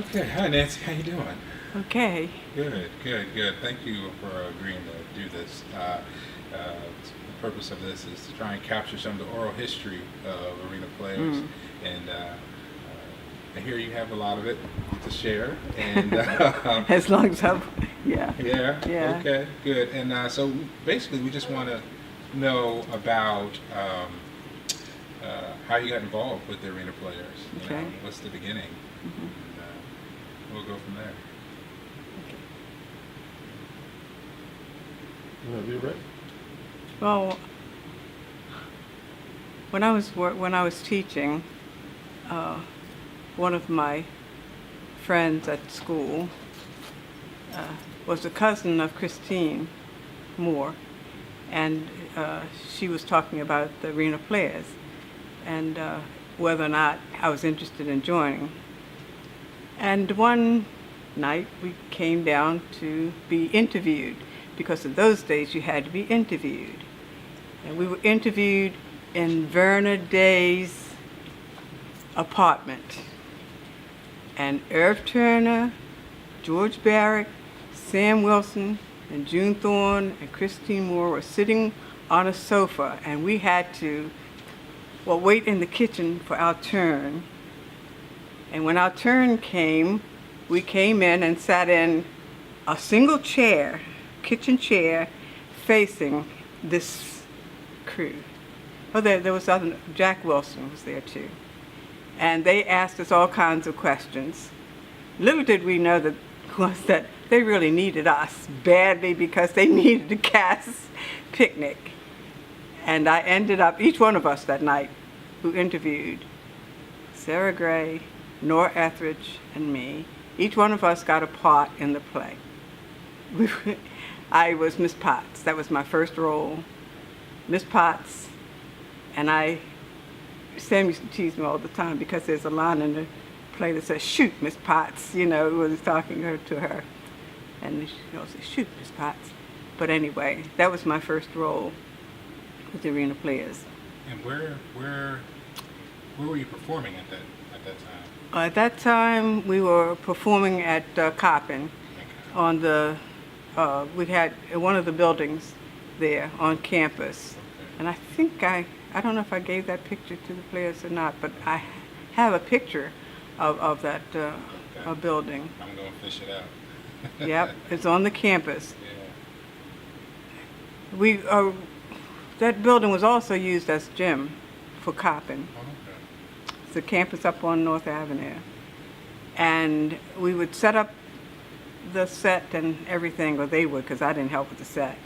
Okay, hi Nancy, how you doing? Okay. Good. Thank you for agreeing to do this. The purpose of this is to try and capture some of the oral history of arena players, Mm. and I hear you have a lot of it to share. And As long as I'm, yeah, yeah, yeah. okay, good. And so basically, we just want to know about how you got involved with the arena players. Okay. What's the beginning? Mhm. And, we'll go from there. Whenever you're ready. Well, when I was teaching, uh, one of my friends at school was a cousin of Christine Moore, and she was talking about the arena players and whether or not I was interested in joining. And one night we came down to be interviewed, because in those days you had to be interviewed. And we were interviewed in Verna Day's apartment. And Irv Turner, George Barrick, Sam Wilson, and June Thorne and Christine Moore were sitting on a sofa, and we had to wait in the kitchen for our turn. And when our turn came, we came in and sat in a single chair, kitchen chair, facing this crew. Oh, there was other, Jack Wilson was there too. And they asked us all kinds of questions. Little did we know that they really needed us badly, because they needed a cast picnic. And I ended up, each one of us that night who interviewed, Sarah Gray, Nora Etheridge, and me, each one of us got a part in the play. I was Miss Potts. That was my first role. Miss Potts. And Sam used to tease me all the time, because there's a line in the play that says, "Shoot, Miss Potts," when he's talking to her. And she always says, "Shoot, Miss Potts." But anyway, that was my first role with the arena players. And where were you performing at that time? At that time, we were performing at Coppin on the, we had one of the buildings there on campus. Okay. And I think I don't know if I gave that picture to the players or not, but I have a picture of that Okay. building. I'm going to fish it out. Yep, it's on the campus. Yeah. That building was also used as gym for Coppin. Oh, okay. It's a campus up on North Avenue. And we would set up the set and everything, or they would, because I didn't help with the set.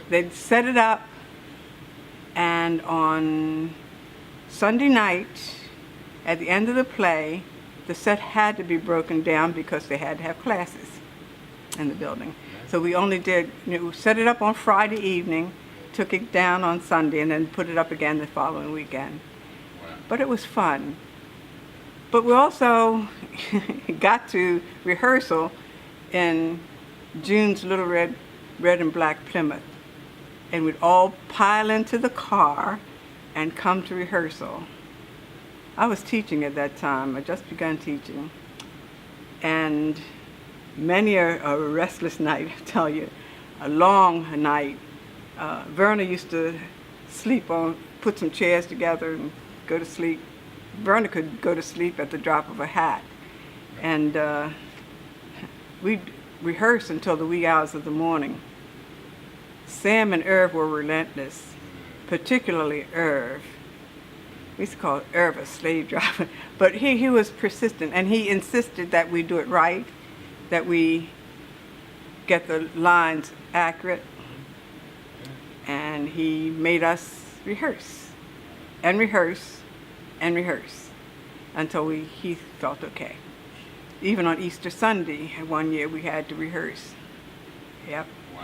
They'd set it up, and on Sunday night, at the end of the play, the set had to be broken down, because they had to have classes in the building. So we only did, set it up on Friday evening, took it down on Sunday, and then put it up again the following weekend. Wow. But it was fun. But we also got to rehearsal in June's little red and black Plymouth. And we'd all pile into the car and come to rehearsal. I was teaching at that time. I just begun teaching. And many a restless night, I tell you, a long night. Verna used to put some chairs together and go to sleep. Verna could go to sleep at the drop of a hat. And we'd rehearse until the wee hours of the morning. Sam and Irv were relentless, particularly Irv. We used to call Irv a slave driver, but he was persistent, and he insisted that we do it right, that we get the lines accurate, and he made us rehearse and rehearse and rehearse until he felt okay. Even on Easter Sunday, one year we had to rehearse. Yep. Wow.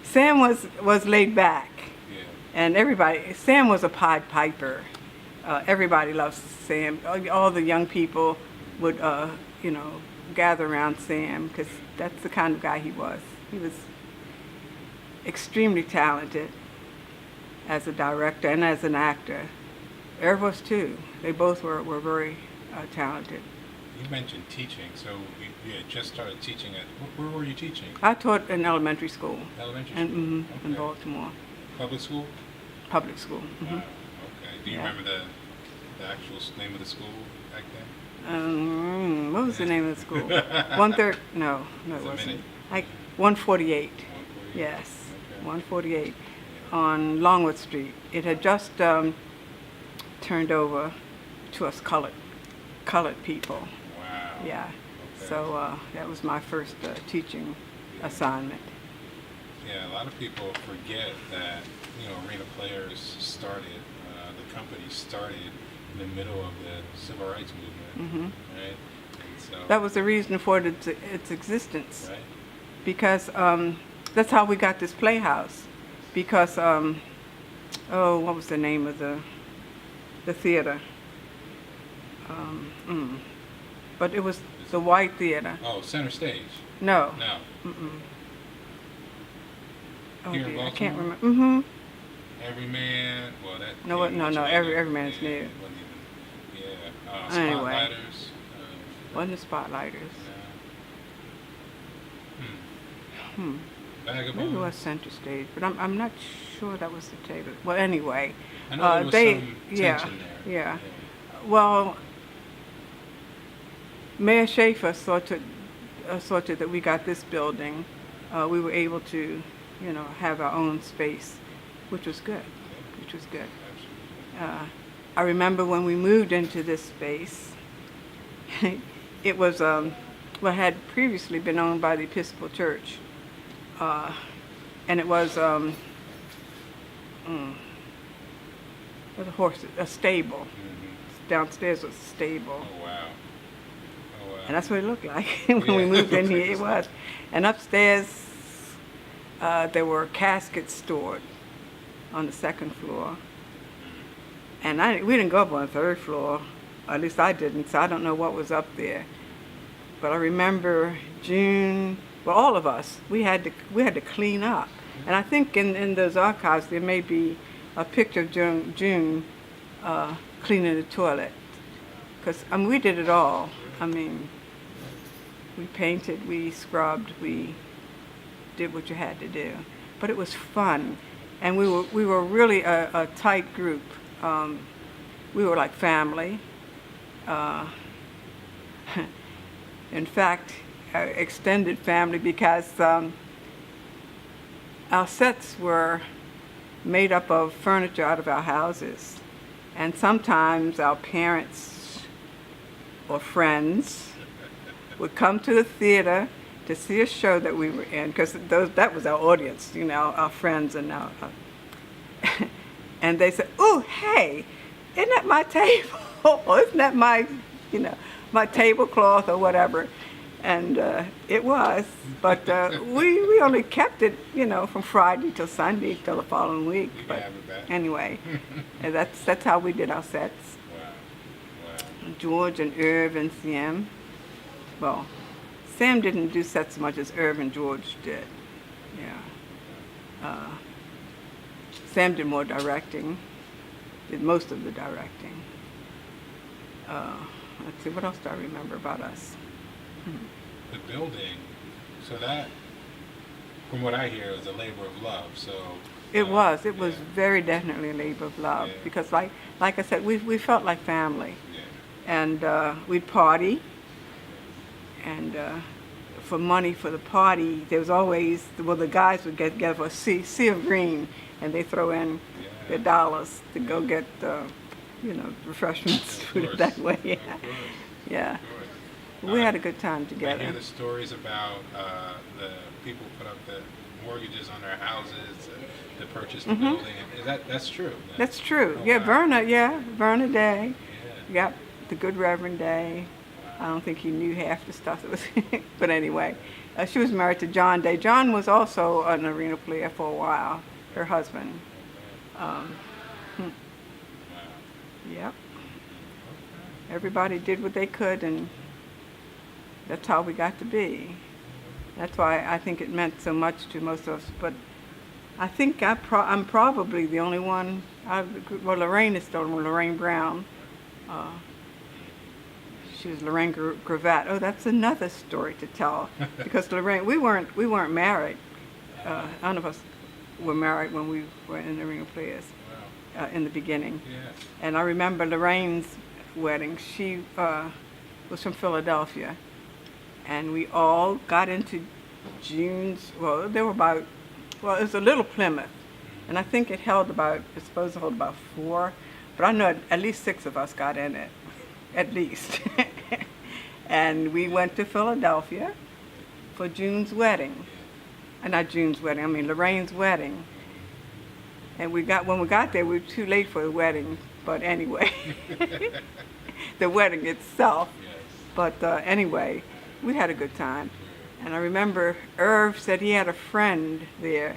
Sam was laid back, Yeah. and Sam was a Pied Piper. Everybody loved Sam. All the young people would, gather around Sam, because that's the kind of guy he was. He was extremely talented as a director and as an actor. Irv was too. They both were very talented. you mentioned teaching, so you had just started teaching at, where were you teaching? I taught in elementary school. Elementary And, school? in Okay. Baltimore. Public school? Public school. Wow, okay. Do you Yeah. remember the actual name of the school back then? What was the name of the school? 1/3. No, it Was it wasn't. Minute? Like 148. 148? Yes, Okay. 148 Yeah. on Longwood Street. It had just turned over to us colored people. Wow. Yeah. Okay. So that was my first teaching assignment. Yeah, a lot of people forget that, Arena Players started, the company started in the middle of the civil rights movement, right? And so, That was the reason for its existence, right? because that's how we got this playhouse. Because what was the name of the theater? But it was the White Theater. Oh, Center Stage. No. No. Oh, Here in dear, I can't Baltimore? remember. Every Man. Well, that. No, came no, much no, later. Every Man is Yeah, New. it wasn't even- Yeah. Anyway. Spotlighters. Wasn't the Spotlighters? No. Vagabonds. Maybe it was Center Stage, but I'm not sure that was the Taylor. Well, anyway, I know there was they some yeah tension there. yeah. Well, Mayor Schaefer saw to that we got this building. We were able to, have our own space, which was good. Which was good. Absolutely. I remember when we moved into this space. It was had previously been owned by the Episcopal Church, and it was a stable. Downstairs was a stable. Oh, wow. Oh, wow. And that's what it looked like when we moved in here. It was. And upstairs, there were caskets stored on the second floor. And we didn't go up on the third floor. At least I didn't, so I don't know what was up there. But I remember all of us, we had to clean up. And I think in those archives there may be a picture of June cleaning the toilet. Because we did it all. We painted, we scrubbed, we did what you had to do. But it was fun. And we were really a tight group. We were like family. In fact, extended family, because our sets were made up of furniture out of our houses. And sometimes our parents or friends would come to the theater to see a show that we were in, because that was our audience, our friends and our and they said, "Oh, hey, isn't that my table? Or isn't that my, my tablecloth or whatever?" And it was, but we only kept it, from Friday till Sunday till the following week. You can But have it back. anyway, and that's how we did our sets. Wow. Wow. George and Irv and Sam. Well, Sam didn't do sets as much as Irv and George did. Yeah. Sam did more directing, did most of the directing. Let's see, what else do I remember about us? The building, so that, from what I hear, was a labor of love. So It was yeah. very definitely a labor of love, Yeah. because like I said, we felt like family. Yeah. And we'd party, and for money for the party, there was always, the guys would get together for a sea of green, and they throw in their dollars to go get, refreshments, put it that way. Yeah. Of course. Yeah. Of course. We had a good time I together. hear the stories about the people put up the mortgages on their houses to purchase the building. That's true? That's true. Oh, Yeah, wow. Verna Day. Yeah. Yep, the good Reverend Day. I don't think he knew half the stuff that was, but anyway, she was married to John Day. John was also an arena player for a while, her husband. Wow. Yep. Everybody did what they could, and that's how we got to be. That's why I think it meant so much to most of us. But I think I'm probably the only one. Lorraine is still Lorraine Brown. she was Lorraine Gravatt. Oh, that's another story to tell, because Lorraine, we weren't married. None of us were married when we were in the Ring of Players. Wow. In the beginning. Yes. And I remember Lorraine's wedding. She was from Philadelphia, and we all got into June's. Well, there were about. Well, it was a little Plymouth, and I think it's supposed to hold about 4, but I know at least 6 of us got in it, at least. And we went to Philadelphia for June's wedding. Not June's wedding, I mean Lorraine's wedding. And when we got there, we were too late for the wedding, but anyway, the wedding itself. Yes. But anyway, we had a good time. And I remember Irv said he had a friend there,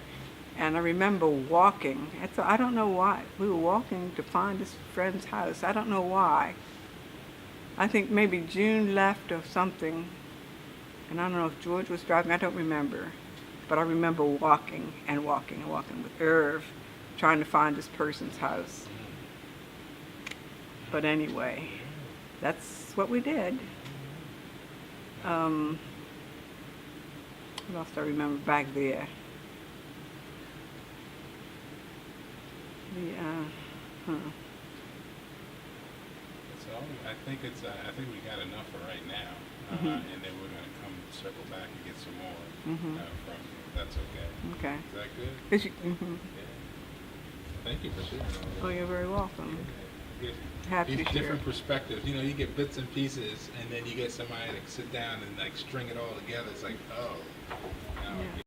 and I remember walking. And so I don't know why. We were walking to find this friend's house. I don't know why. I think maybe June left or something, and I don't know if George was driving. I don't remember. But I remember walking and walking and walking with Irv, trying to find this person's house. But anyway, that's what we did. What else do I remember back there? So I think we got enough for right now, and then we're gonna come circle back and get some more from you. If that's okay. Okay. Is that good? Yeah. Thank you for sharing all that. Oh, you're very welcome. You get Happy these to share. different perspectives. You know, you get bits and pieces, and then you get somebody to sit down and like string it all together. It's like, oh, you know, Yeah.